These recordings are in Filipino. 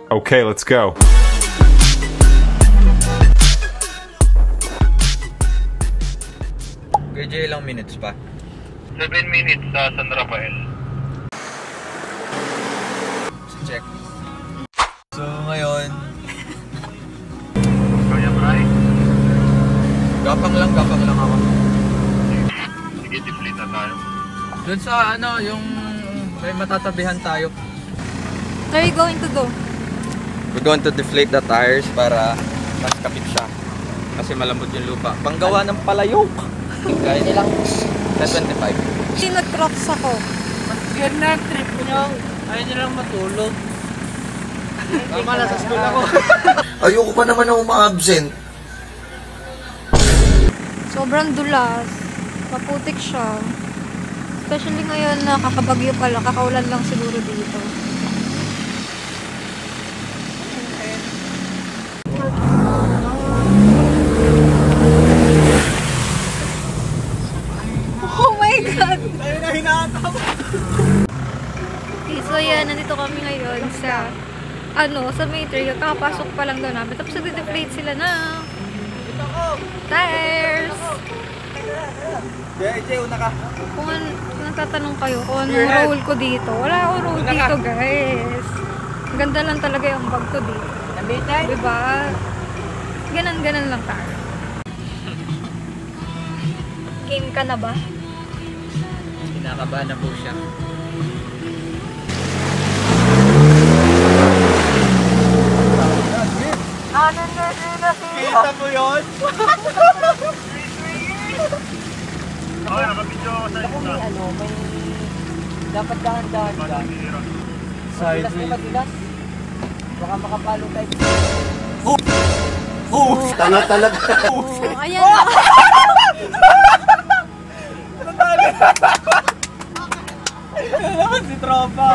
Okay, let's go. Medyo ilang minutes pa? 7 minutes sa San Rafael. Check. So ngayon, Kaya Bray? gapang lang ako. Sige, deflate na tayo. Doon sa ano, yung may matatabihan tayo. Where are you going to go? We're going to deflate the tires para mas kapit siya. Kasi malambot yung lupa. Panggawa ng palayok. Kaya nilang 1025. Kasi nag-crocs ako. Yan na, trip nyo. Ayaw nyo lang matulog. Tama na sa school ako. Ayoko pa naman ako ma-absent. Sobrang dulas. Maputik siya. Especially ngayon na kakabagyo pala. Kakaulan lang siguro dito. Oh my God! Ayaw na hinataw. Okay, so yan, nandito kami ngayon sa sa Maytree. Kakapasok pa lang daw namin. Tapos nag-deflate sila na tires. JJ, una ka. Kung nagtatanong kayo kung anong role ko dito, wala akong role dito, guys. Ang ganda lang talaga yung bag ko dito. Diba? Ganan-ganan lang tayo. Game ka na ba? Kinakabahan na po siya. Kita mo yun? Okay, nakabidyo sa isa. Dapat dahan-dahan ka. Madulas na madulas. Baka makapalo tayo. Tanga talaga. Ayan na. Ano naman si tropa?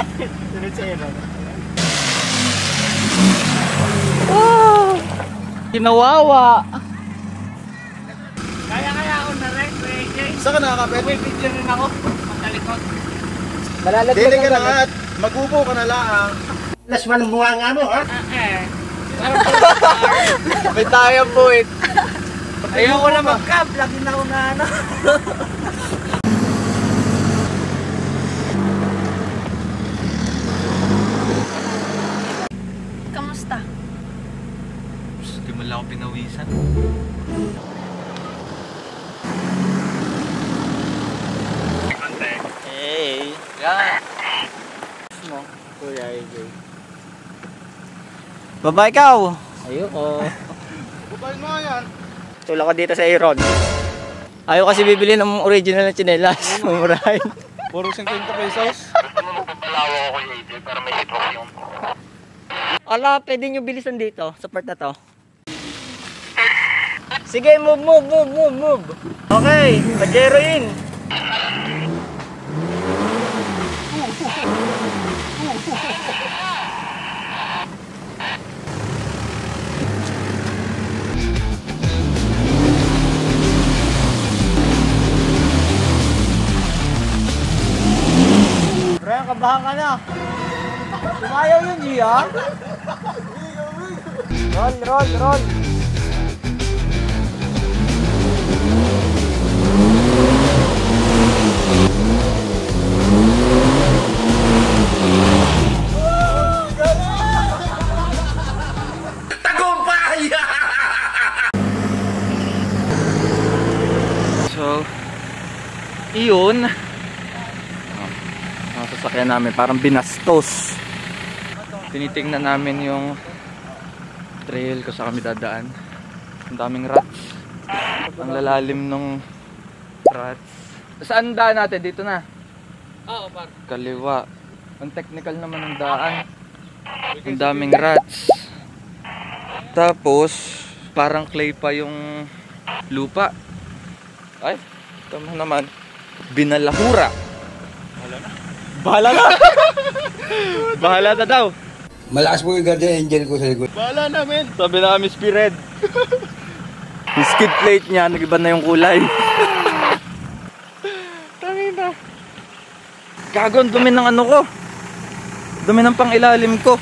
Kinawawa. Kaya ako na rin, Saan ka nakakapit? may video rin ako. Matalikot. Dili ka na at mag-upo ka na lang. Lasman mo nga mo, ha? May tayo po eh. Ayoko na mag-cab. Lagi na ako na ano. Kamusta? Hindi mo lang ako pinawisan. Hey. Yan. Kuya AJ. Baba ikaw. Ayoko. Babayin mo yan. Tulak ko dito sa Aaron. Ayaw kasi bibili ng original na tsinelas. Mumurahin. Puro 50 pesos. Gusto mo magpapalawa ko kay AJ para may hitok yung... Ala, pwede nyo bilisan dito sa part na to. Sige, move. Okay, Pajero in. Brian, kabahan ka na. Tumayaw yun, G, ha? Roll. So, iyon. Ang sasakyan namin parang binastos. Tinitingnan namin yung trail kung saan kami dadaan. Ang daming rats. Ang lalalim ng rats. Saan daan natin? Dito na. Oo, par. Kaliwa. Ang technical naman ng daan. Ang daming rats. Tapos parang clay pa yung lupa. Ay, tama naman. Binalahura. Bahala na. Bahala na daw. Malakas po yung guardian angel ko sa likod. Bahala namin. Sabi na kami Spirit. Yung skid plate niya, nag-iba na yung kulay. Tangin na. Gago, ang dumi ng ano ko. Dumi ng pang ilalim ko.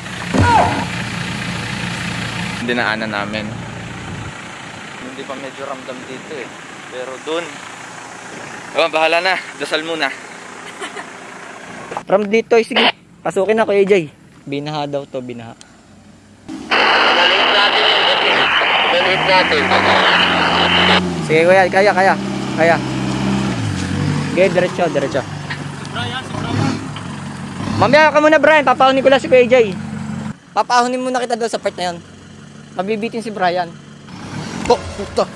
dinaanan namin. Hindi pa medyo ramdam dito eh. Pero dun, bahala na, dasal muna. From dito, sige. Pasukin na, Kuya Jay. Binaha daw to, binaha. Balik natin. Sige, Kuya, kaya. Sige, diretso. Mamaya ka muna, Brian. Papahunin ko lang si Kuya Jay. Papahunin muna kita doon sa part na yun. Mabibitin si Brian. Oh, ito.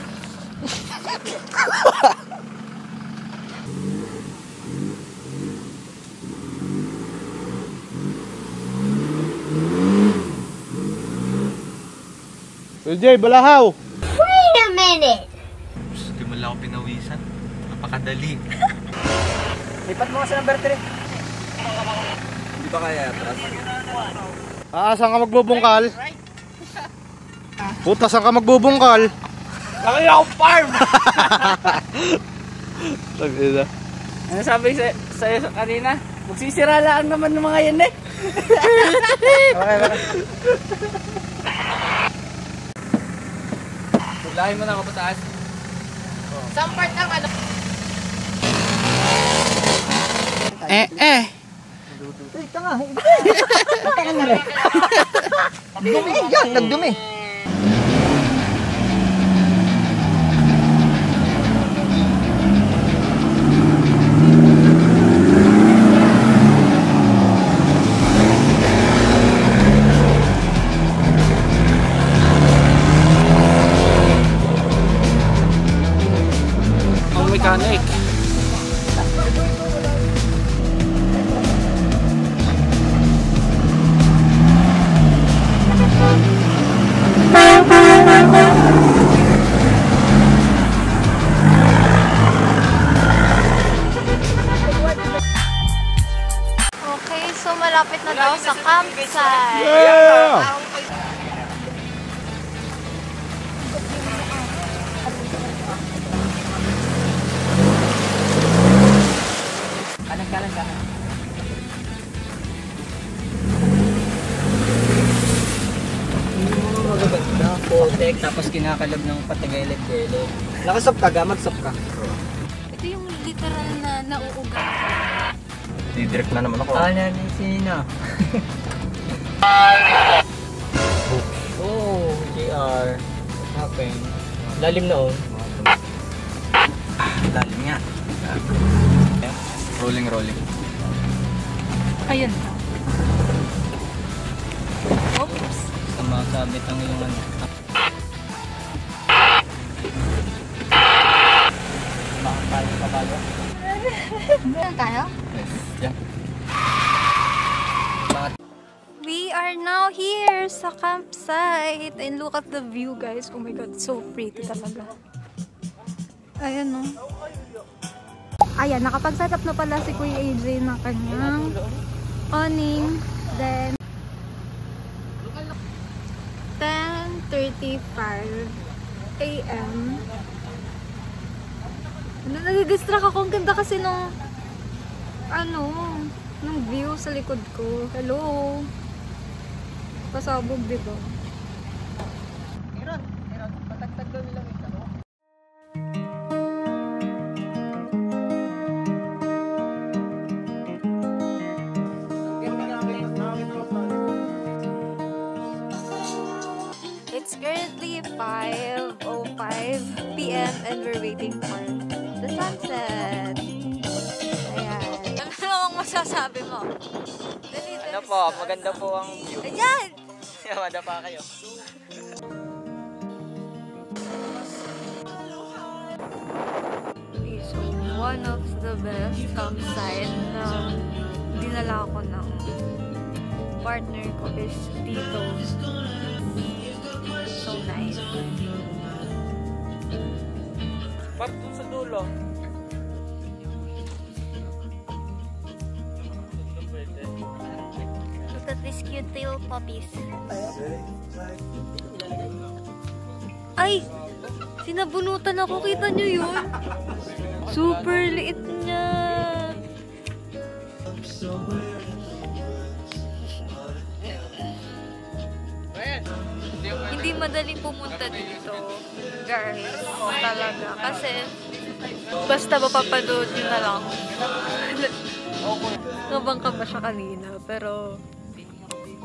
Jay, balahaw! Wait a minute! Hindi mo lang ako pinawisan. Napakadali. Lipat mo kasi number 3. Hindi ba kaya atras? Saan ka magbubungkal? Puta, saan ka magbubungkal? Kami ako farm! Tag-ina. Ano sabi sa'yo kanina? Magsisira lang naman ng mga yan eh. Okay. Lahin mo na ako pataas. Some part ang ano? Ito nga. Ito nga na rin. Dumi. Yan, nagdumi. Mechanic. Okay, so malapit na daw sa campsite. Yeah! Kanan ka. Magaganda. Potek, tapos kinakalab ng patagilid-gilid. Nakasop ka ga? Magsop ka. Ito yung literal na nauuga. Didirect na naman ako. Sino? Oh, JR. What happened? Lalim na oh. Lalim nga. Rolling. Ayun. Oops. Sumasabit ang iyong ano. Bakit pa bago? Saan tayo? Yes. We are now here sa campsite. And look at the view, guys. Oh my God, so pretty talaga. Ayan, no? Ayan, nakapag-setup na pala si Kuya AJ ng kanyang awning. Then, 10:35 AM. Nadidistract ako. Ang ganda kasi nung nung view sa likod ko. Hello. Pasabog, diba? Meron. Patagtag daw nilang ito. It's currently 5:05 PM and we're waiting for the sunset. Ayan. Ano namang masasabi mo? Dali. Ano po, maganda po ang view. Ayan! Yamada pa kayo. Okay, so one of the best campsite na dinala ko ng partner ko is dito. So nice. Part dun sa dulo. Look at these cute little puppies. Ay! Sinabunutan ako. Kita nyo yun? Super liit niya. Brian, hindi Hindi madaling pumunta dito, guys. Talaga. Kasi, basta mapapanood nyo na lang. Nabangka ba siya kanina? Pero,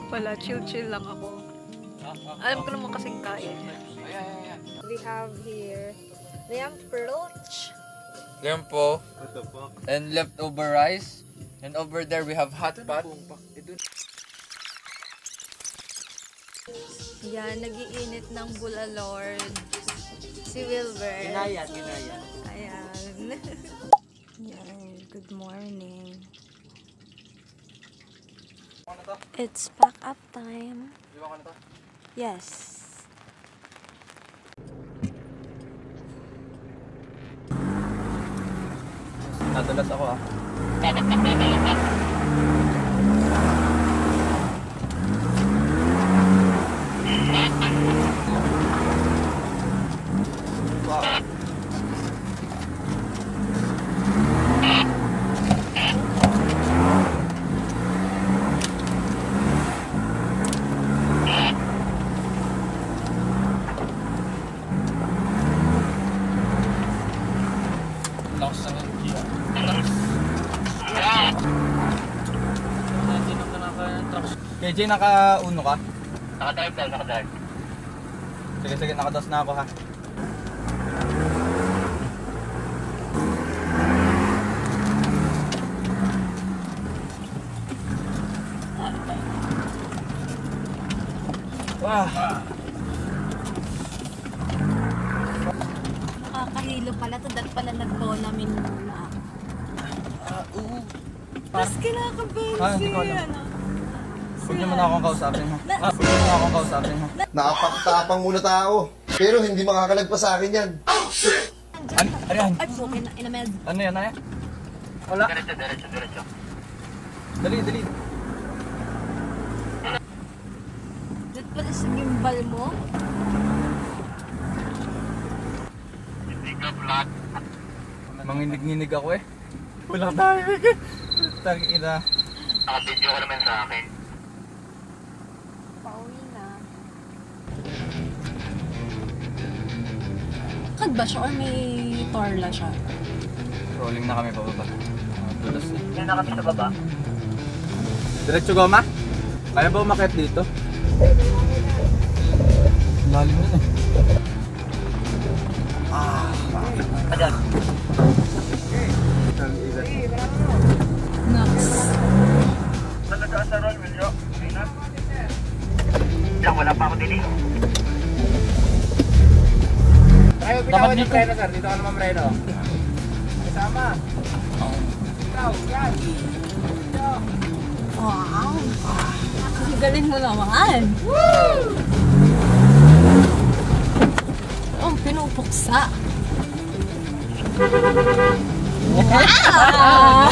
wala. Chill-chill lang ako. Alam ko naman kasing kaya. We have here lamb roach. Lamb po. And leftover rice. And over there we have hot pot. Yan, nagiinit ng bulalord. Si Wilber. Ginaya. Ayan. Yan, good morning. It's pack up time. Yes. Nadulas ako ah. KJ, naka-uno ka? Naka-drive. Sige, naka-dos na ako ha. Wow! Nakakahilo pala to. Dahil pala nag-tournament muna. Tapos kinakabensi. Hindi ko alam. Huwag naman akong kausapin ha. Huwag naman akong kausapin ha. Nakapagtapang muna tao. Pero hindi makakalagpas sa akin yan. Ano yan? Ay, okay na. Inamed. Ano yan? Wala. Diretso. Dali. Dito pala sa gimbal mo. Hindi ka flat. Manginig-nginig ako eh. Walang timing eh. Tangina. Naka-video ka naman sa akin. Pauwi na. Kad ba siya or may torla siya? Rolling na kami pababa. Dulas na. Hindi na kami sa baba. Diretso goma? Kaya ba umakyat dito? Lalim na eh. Ayan. Nuts. Nalagaan sa roll, Wilyo. Wala pa ako din eh. Tayo, pinawan yung preno, sir. Dito ka naman preno. Kasama. Ikaw, yan. Wow! Ang galing mo naman! Ang pinupuksa! Wow!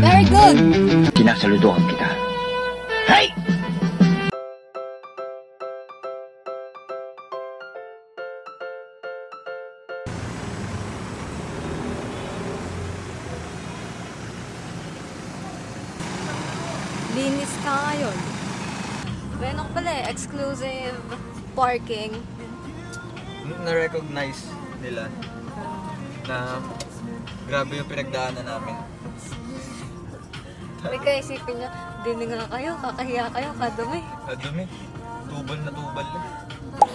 Very good! Sinasaludohan kita. Hey! Linis ka ngayon. Meron pala eh, exclusive parking. Na-recognize nila na grabe yung pinagdaanan namin. May kaisipin niya, dini nga kayo, kakahiya kayo, kadumi. Dumi. Tubal na.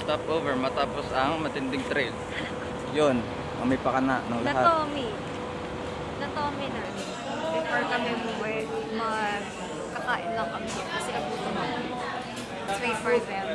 Stopover matapos ang matinding trail. Yun, may pakana ng lahat. Na-Tommy na. Before kami umuwi, magkakain lang kami kasi nagutom ako. Let's wait for them.